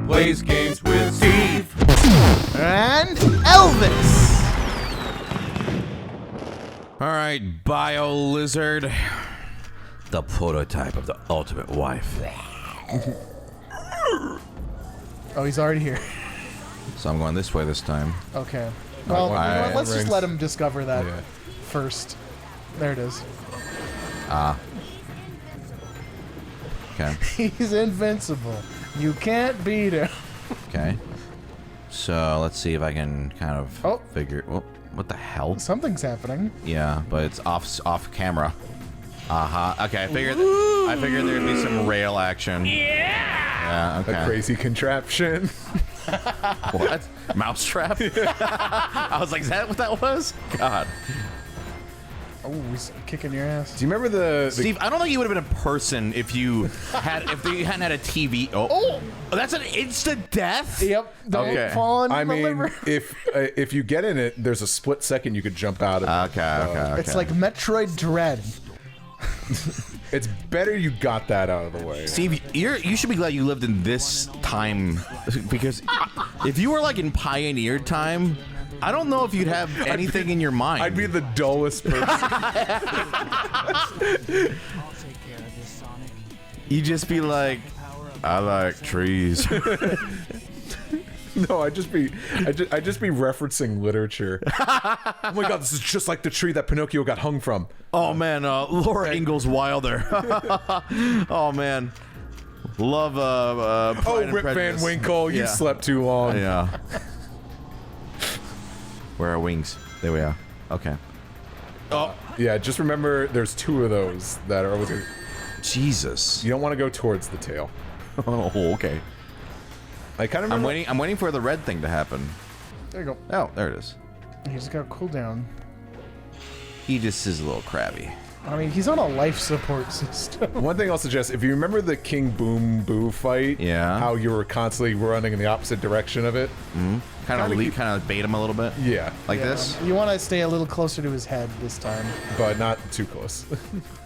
plays games with Steve. And Elvis. Alright, Bio Lizard. The prototype of the ultimate wife. Oh, he's already here. So I'm going this way this time. Okay. Well, let's just let him discover that first. There it is. Okay. He's invincible. You can't beat him. Okay. So let's see if I can kind of figure. Oh, what the hell? Something's happening. Yeah, but it's off camera. Okay, I figured there'd be some rail action. Yeah. Okay. A crazy contraption. What? Mousetrap? I was like, is that what that was? God. Oh, he's kicking your ass. Do you remember the Steve, I don't think you would have been a person if you hadn't had a TV. Oh, that's an instant death. Yep. Don't fall in the liver. if you get in it, there's a split second you could jump out of. Okay. It's like Metroid Dread. It's better you got that out of the way. Steve, you should be glad you lived in this time, because if you were like in Pioneer time, I don't know if you'd have anything in your mind. I'd be the dullest person. You'd just be like, I like trees. No, I'd just be referencing literature. Oh my god, this is just like the tree that Pinocchio got hung from. Oh man, Laura Ingalls Wilder. Oh man, love. Pride and Rip Prejudice. Van Winkle, you slept too long. Yeah. Where are wings? There we are. Okay. Oh yeah, just remember, there's two of those that are always. Jesus. You don't want to go towards the tail. Oh, okay. I kind of. I'm waiting for the red thing to happen. There you go. Oh, there it is. He's got a cooldown. He just is a little crabby. I mean, he's on a life support system. One thing I'll suggest, if you remember the King Boom Boo fight, how you were constantly running in the opposite direction of it, kind of bait him a little bit. Yeah, like this. You want to stay a little closer to his head this time, but not too close.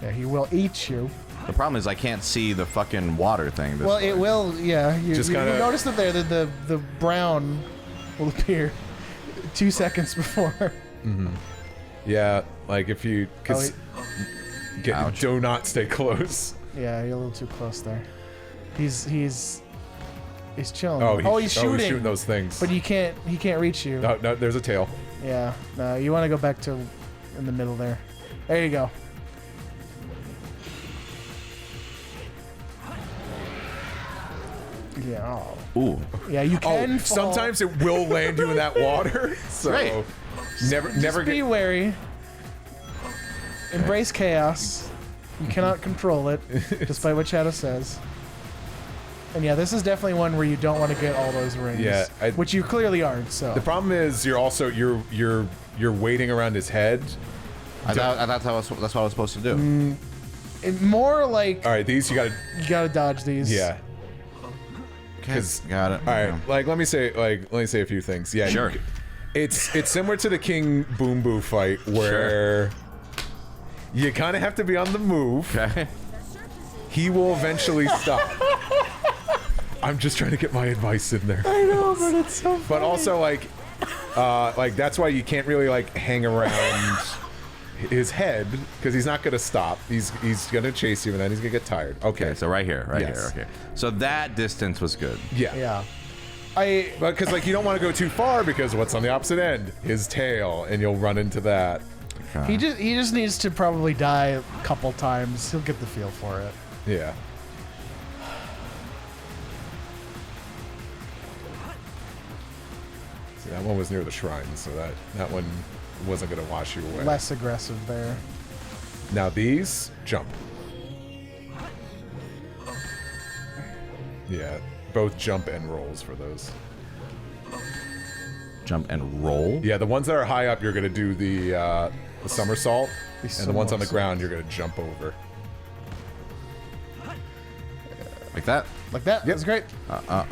Yeah, he will eat you. The problem is I can't see the fucking water thing. Well, it will. Yeah, you notice that there, the brown will appear 2 seconds before. Mm-hmm. Yeah, like if you do not stay close. Yeah, you're a little too close there. He's chilling. Oh, he's shooting. He's shooting those things. But he can't reach you. No, there's a tail. Yeah, no, you want to go back to in the middle there. There you go. Yeah. Oh. Ooh. Yeah, you can. Fall. Sometimes it will land you in that water. So right. never be wary. Embrace chaos. You cannot control it, despite what Shadow says. And yeah, this is definitely one where you don't want to get all those rings. Yeah, which you clearly aren't. So the problem is you're waiting around his head. I thought that's what I was supposed to do. More like. All right, these you gotta dodge these. Yeah. Okay, got it. All right, like let me say a few things. Yeah, sure. It's similar to the King Boom Boo fight where you kind of have to be on the move. Okay. He will eventually stop. I'm just trying to get my advice in there. I know, but it's so funny. But also like that's why you can't really like hang around his head, because he's not gonna stop. He's gonna chase you and then he's gonna get tired. Okay, so right here. Okay. So that distance was good. Yeah. Yeah. Because like you don't want to go too far, because what's on the opposite end? His tail, and you'll run into that. He just needs to probably die a couple times. He'll get the feel for it. Yeah. See, that one was near the shrine, so that one wasn't gonna wash you away. Less aggressive there. Now these jump. Yeah, both jump and rolls for those. Jump and roll? Yeah, the ones that are high up, you're gonna do the somersault, and the ones on the ground, you're gonna jump over. Like that? Like that? Yep. That's great.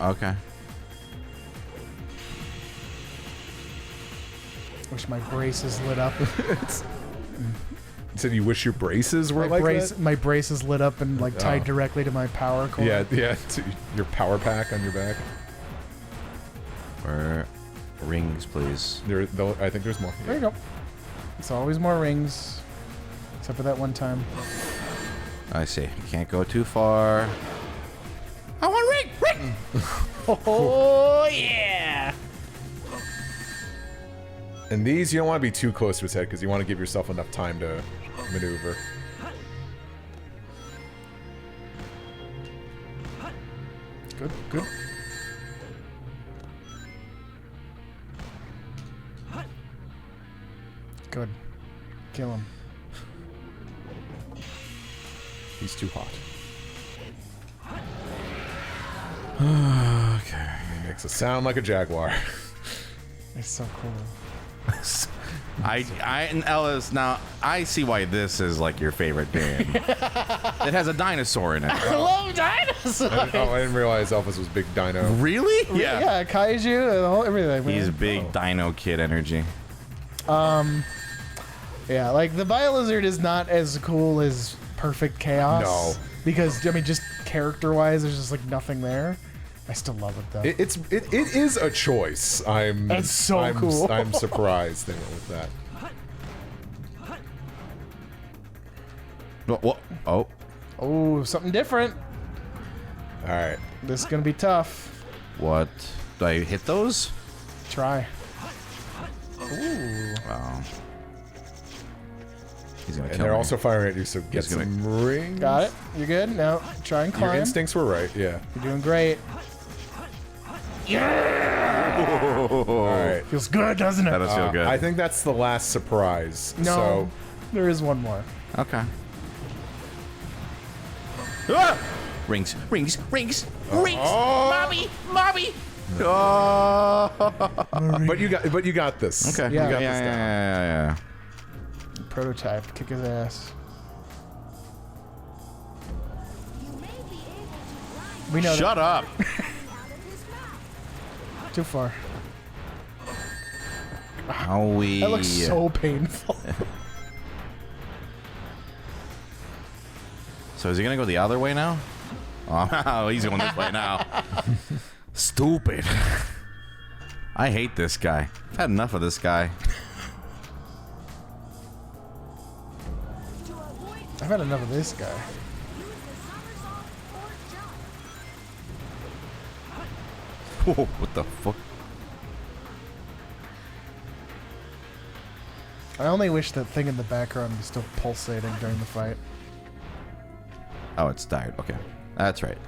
Okay. Wish my braces lit up. You said you wish your braces were that? My braces lit up and like tied directly to my power cord. Yeah, to your power pack on your back. Or rings, please. I think there's more. There you go. It's always more rings. Except for that one time. I see. You can't go too far. I want ring! Ring! Oh, yeah! And these, you don't want to be too close to his head because you want to give yourself enough time to maneuver. Good, good. Good. Kill him. He's too hot. Okay. He makes a sound like a jaguar. It's so cool. And Ellis, now I see why this is like your favorite game. It has a dinosaur in it. I love dinosaurs! I didn't realize Elvis was big dino. Really? Yeah, kaiju, and all, everything. Man. He's big dino kid energy. Yeah, like the Biolizard is not as cool as Perfect Chaos. No. Because, I mean, just character-wise, there's just like nothing there. I still love it though. It is a choice. That's so cool. I'm surprised they went with that. What? Oh. Oh, something different. All right. This is gonna be tough. What? Do I hit those? Try. Ooh. Wow. He's gonna And kill they're me. also firing at you, so get He's gonna- some rings. Got it. You're good. Now try and Your climb. instincts were right. Yeah. You're doing great. All right. Feels good, doesn't it? That does feel good. I think that's the last surprise. No, So there is one more. Okay. Ah! Rings, rings, rings, rings! Mommy, mommy! Oh! but you got this. Okay. Yeah. You got yeah, this down. yeah. Prototype. Kick his ass. We know Shut up! Too far. How we? That looks so painful. So is he gonna go the other way now? Oh, he's going this way now. Stupid. I hate this guy. I've had enough of this guy. I've had enough of this guy. Whoa, what the fuck? I only wish that thing in the background was still pulsating during the fight. Oh, it's tired. Okay, that's right.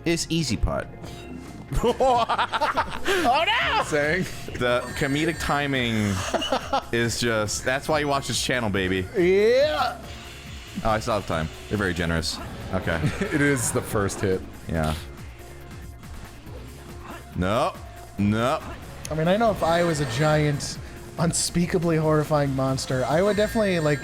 It's easy pot. Oh no! Saying. The comedic timing is just—that's why you watch this channel, baby. Yeah! Oh, I still have time. They're very generous. Okay. It is the first hit. Yeah. No. No. I mean, I know if I was a giant, unspeakably horrifying monster, I would definitely, like,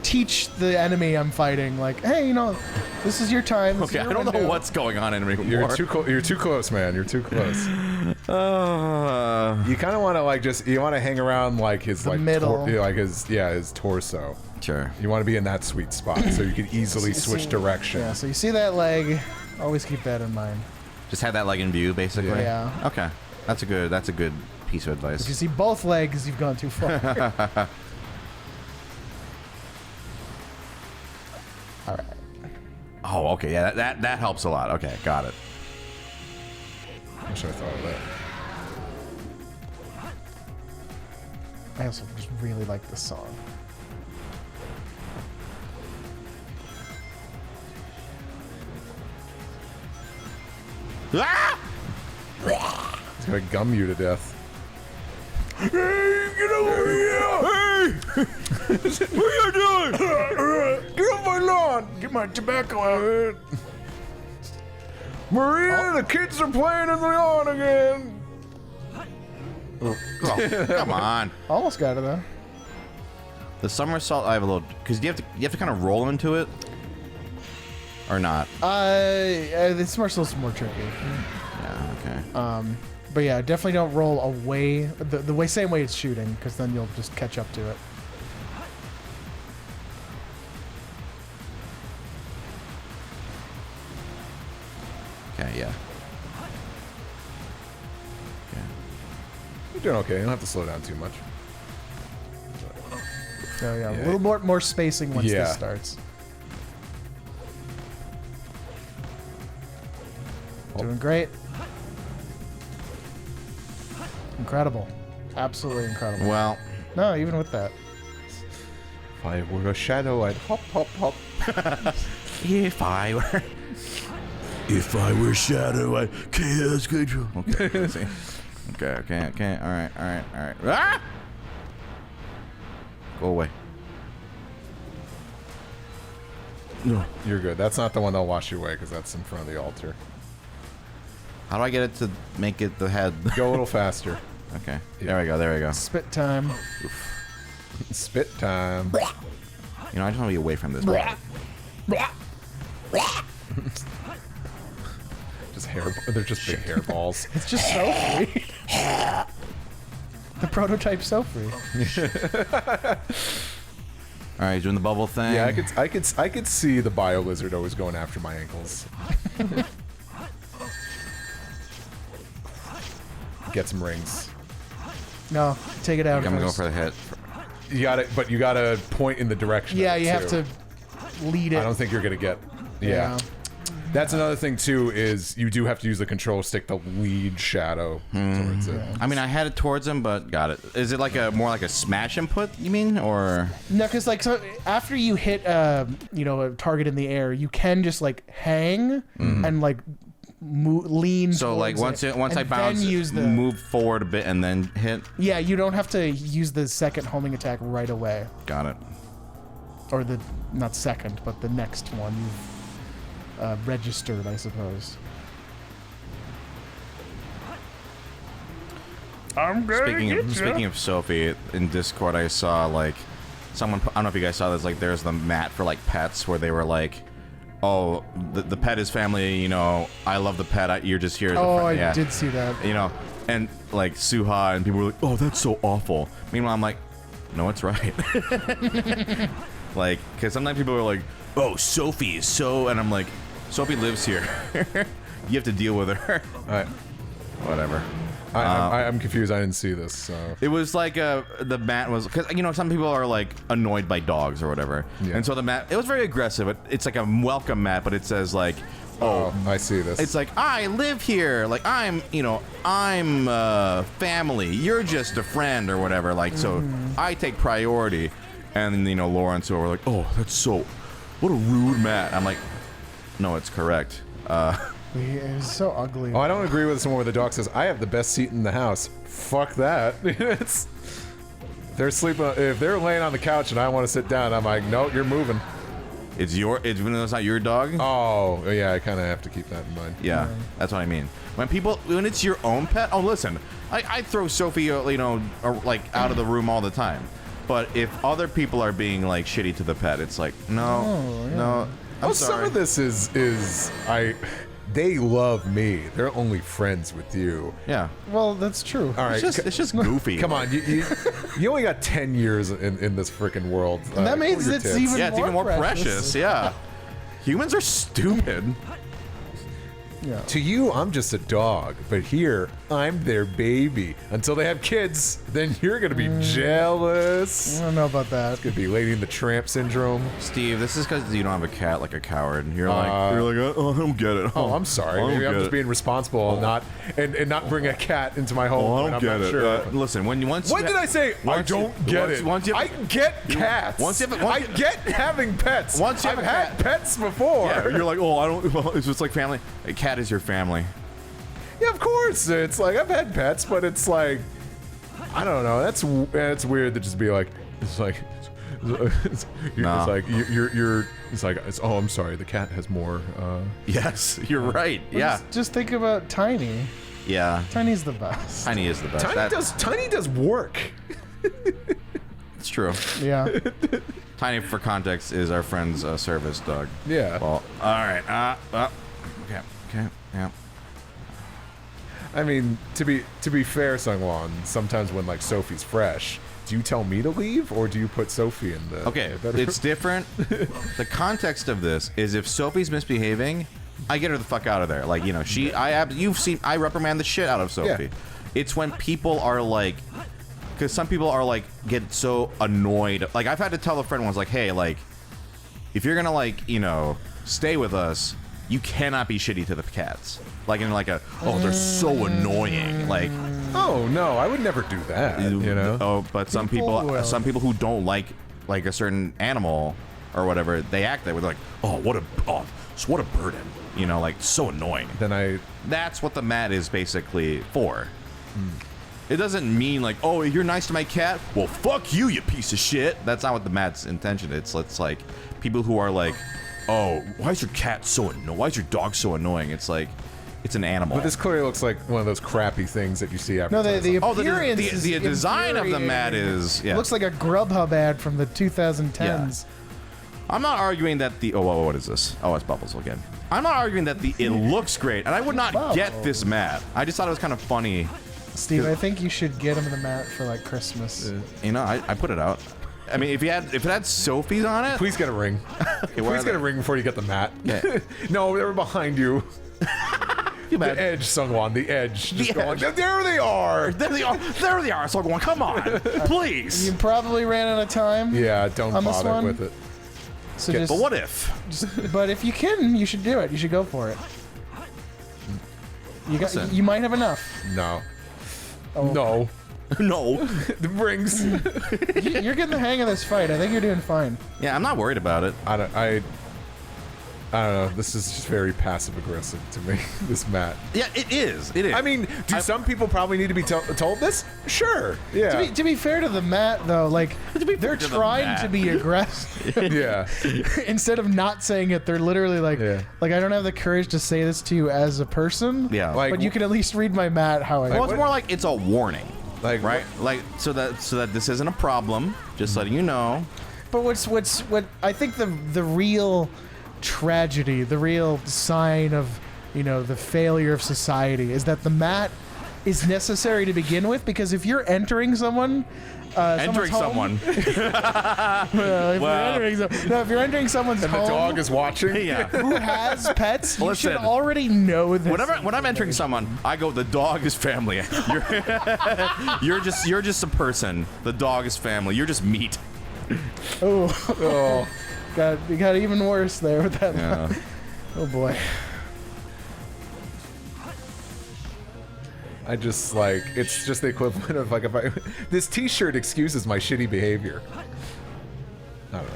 teach the enemy I'm fighting, like, hey, you know, this is your time. This is Okay, I your don't know window. what's going on anymore. You're too close, man. You're too close. You kind of want to you want to hang around like his The middle. his torso. Sure. You want to be in that sweet spot so you can easily switch direction. Yeah, so you see that leg, always keep that in mind. Just have that leg in view, basically. Yeah. Okay. That's a good piece of If you advice. see both legs, you've gone too far. Alright. Oh, okay. Yeah, that helps a lot. Okay, got it. I should have thought of that. I also just really like this song. Ah! He's gonna gum you to death. Hey, get over here! Hey! What are you doing? Get off my lawn! Get my tobacco out! Maria, the kids are playing in the lawn again! Oh, come on. Almost got it though. The somersault, I have a little, because you have to kind of roll into it, or not. The somersault's more tricky. Yeah. Okay. But yeah, definitely don't roll away the same way it's shooting, because then you'll just catch up to it. Okay. Yeah. Okay. You're doing okay. You don't have to slow down too much. So yeah, a little more spacing once Yeah. this starts. Doing great. Incredible. Absolutely incredible. Well, No, even with that. If I were a shadow, I'd hop, hop, hop. if I were Shadow, I chaos control. Okay, let's see. Okay. All right. Ah! Go away. No. You're good. That's not the one that'll wash you away because that's in front of the altar. How do I get it to make it the head? Go a little faster. Okay. There we go. Spit time. Spit time. You know, I just want to be away from this. Just hair. They're just big hairballs. It's just so free. The prototype so free. All right, doing the bubble thing. Yeah, I could see the bio lizard always going after my ankles. Get some rings. No, take it out. I'm gonna go first. for the hit. You gotta point in the direction. Yeah, of it, you have too. to lead it. I don't think you're gonna get. Yeah. That's another thing too. Is you do have to use the control stick to lead Shadow towards it. I mean, I had it towards him, but got it. Is it like more like a smash input? You mean, or No, because like so after you hit a target in the air, you can just like hang and like lean. so like towards once it, I and bounce, then use the move forward a bit and then hit. Yeah, you don't have to use the second homing attack right away, Got it. or the not second, but the next one you've registered, I suppose. Speaking of Sophie, in Discord I saw like someone. I don't know if you guys saw this. Like, there's the mat for like pets where they were like, "Oh, the pet is family. You know, I love the pet. You're just here." As a Oh, friend. I did see that. You know, and like Suha and people were like, "Oh, that's so awful." Meanwhile, I'm like, "No, it's right." Like, because sometimes people are like, "Oh, Sophie is so," and I'm like, "Sophie lives here. You have to deal with her." Whatever. I'm confused. I didn't see this. So. It was like the mat was, because some people are like annoyed by dogs or whatever, and so the mat, it was very aggressive. It's like a welcome mat, but it says like, Oh, I see this. it's like, I live here, like I'm family. You're just a friend or whatever. Like, so I take priority, and Laura and so were like, oh, that's so, what a rude mat. I'm like, no, it's correct. It was so ugly. Oh, I don't agree with someone where the dog says, "I have the best seat in the house." Fuck that. They're sleeping. If they're laying on the couch and I want to sit down, I'm like, "No, you're moving." It's not your dog. Oh, yeah. I kind of have to keep that in mind. Yeah, that's what I mean. When it's your own pet. Oh, listen, I throw Sophie, like out of the room all the time. But if other people are being like shitty to the pet, it's like, no. I'm sorry. Some of this is they love me. They're only friends with you. Yeah. Well, that's true. All right. It's just goofy. Come on, you only got 10 years in this freaking world. That means cool your it's tits. even Yeah, it's even more precious. precious. Yeah. Humans are stupid. Yeah. To you, I'm just a dog, but here, I'm their baby. Until they have kids, then you're gonna be jealous. I don't know about that. Could be Lady and the Tramp syndrome. Steve, this is because you don't have a cat like a coward. You're like, oh, I don't get it. Oh, I'm sorry. Maybe I'm just being responsible and not bring a cat into my home. Oh, I when don't I'm get not it. Sure. Listen, when When did I say I don't get it? I get cats. I get having pets. Once you have I've a had cat. pets before. Yeah, you're like, oh, I don't. Well, it's just like family. A cat is your family. Yeah, of course. It's like I've had pets, but it's like I don't know. That's weird to just be like it's like it's like you're it's like oh, I'm sorry. The cat has more. Yes, you're right. Yeah, Just think about Tiny. yeah. Tiny's the best. Tiny is the best. Tiny does work. It's true. Yeah. Tiny, for context, is our friend's service dog. Yeah. Well, all right. Okay. Yeah. I mean, to be fair, SungWon, sometimes when like Sophie's fresh, do you tell me to leave or do you put Sophie in the Okay, bedroom? it's different. The context of this is if Sophie's misbehaving, I get her the fuck out of there. Like, I reprimand the shit out of Sophie. It's when people are like, because some people are like get so annoyed. Like I've had to tell a friend once, like, hey, like, if you're gonna like, you know, stay with us, you cannot be shitty to the cats. Like in like a, oh, they're so annoying. Like, Oh no, I would never do that. You know. oh, but some People people, will. some people who don't like a certain animal or whatever, they act that way. They're like, oh, what a burden. You know, like so annoying. Then That's what the mat is basically for. It doesn't mean like, oh, you're nice to my cat. Well, fuck you, you piece of shit. That's not what the mat's intention. It's like people who are like, oh, why is your cat so annoying? Why is your dog so annoying? It's like, it's an animal. But this clearly looks like one of those crappy things that you see after. No, the Oh, the appearance design of the mat infuriating. is, yeah. It looks like a Grubhub ad from the 2010s. I'm not arguing that the, what is this? Oh, it's Bubbles again. I'm not arguing that it looks great, and I would not get this mat. I just thought it was kind of funny. Steve, I think you should get him the mat for like Christmas. You know, I put it out. I mean, if it had Sophie's on it, Please get a ring. okay, where Please are get a they? ring before you get the mat. Yeah. No, they were behind you. Too bad. The edge, Sungwon. The edge. Just The going, edge. there they are. There they are. There they are. So I'm going, come on, please. You probably ran out of time. Yeah, don't On this bother one? with it. So Okay, just, But what if? but if you can, you should do it. You should go for it. Listen. You might have enough. No. Oh. No. No. The rings. You're getting the hang of this fight. I think you're doing fine. Yeah, I'm not worried about it. I don't know. This is just very passive aggressive to me. This mat. Yeah, it is. It is. I mean, do some people probably need to be told this? Sure. Yeah. To be fair to the mat, though, like be they're fair to the trying mat. to be aggressive. yeah. Instead of not saying it, they're literally like, Yeah. like I don't have the courage to say this to you as a person. Yeah. Like- but you can at least read my mat how I. well, it's what- more like it's a warning, Like right? Like so that this isn't a problem. Just letting you know. But what I think the real tragedy, the real sign of, you know, the failure of society is that the mat is necessary to begin with, because if you're entering someone, Entering someone's home- someone. if you're entering someone's and the home dog is watching. Yeah. who has pets, you should Listen. already know this. When I'm entering someone, I go, the dog is family. You're just a person. The dog is family. You're just meat. Oh, it got even worse there with that. Yeah. Oh boy. I just like, it's just the equivalent of like if I this T-shirt excuses my shitty behavior. I don't know.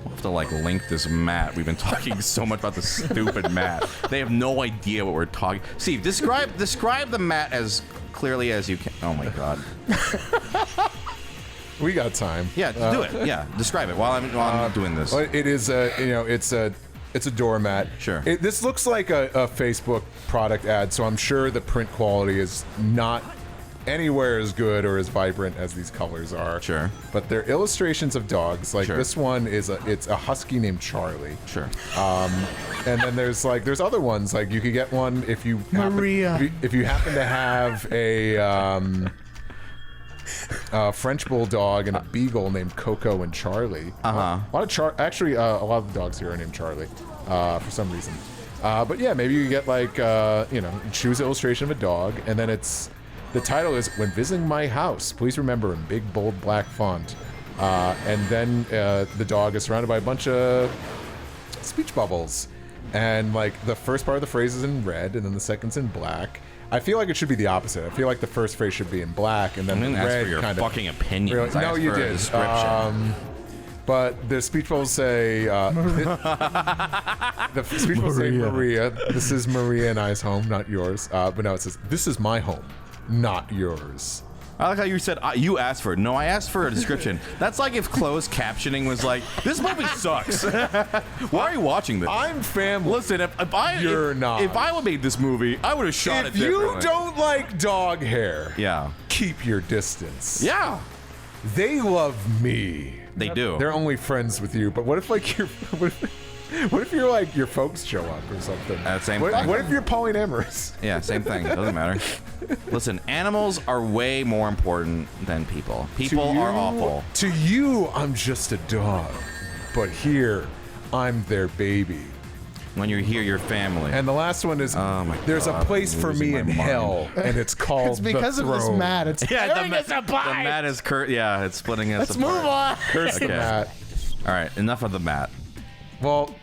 We'll have to like link this mat. We've been talking so much about this stupid mat. They have no idea what we're talking. Steve, describe the mat as clearly as you can. Oh my god. We got time. Yeah, do it. Yeah, describe it while I'm doing this. Well, it is it's a doormat. Sure. This looks like a Facebook product ad, so I'm sure the print quality is not anywhere as good or as vibrant as these colors are. Sure. But they're illustrations of dogs. Like Sure. this one it's a husky named Charlie. Sure. And then there's other ones. Like you could get one if you Maria. if you happen to have a French bulldog and a beagle named Coco and Charlie. A lot of a lot of the dogs here are named Charlie for some reason. But yeah, maybe you get like choose illustration of a dog, and then the title is "When Visiting My House, Please Remember" in big bold black font. And then the dog is surrounded by a bunch of speech bubbles, and like the first part of the phrase is in red, and then the second's in black. I feel like it should be the opposite. I feel like the first phrase should be in black, and then I didn't the ask red for your kind fucking of. opinions. I No, asked you for a did. description. But the speech bubbles say. The speech bubbles say Maria. This is Maria and I's home, not yours. But no, it says this is my home, not yours. I like how you said you asked for it. No, I asked for a description. That's like if closed captioning was like, "This movie sucks." Why are you watching this? I'm family. Listen, if I You're not. If I would made this movie, I would have shot If it you differently. don't like dog hair, Yeah. keep your distance. Yeah. They love me. They do. They're only friends with you. But what if like what if you're like your folks show up or something? Same what, thing. what if you're polyamorous? Yeah, same thing. Doesn't matter. Listen, animals are way more important than people. People are awful. To you, I'm just a dog. But here, I'm their baby. When you hear your family. And the last one is, Oh my there's God, a place I'm for losing me my in mind. hell, and it's called It's because the of this throne. mat. It's tearing us the apart. mat is yeah, it's splitting us Let's apart. move on. Curse the Okay. mat. All right, enough of the mat. Well,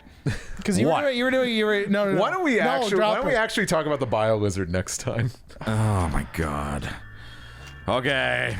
Because you What? were doing no. why don't we No, actually drop why don't we it. actually talk about the bio lizard next time? Oh my God. Okay.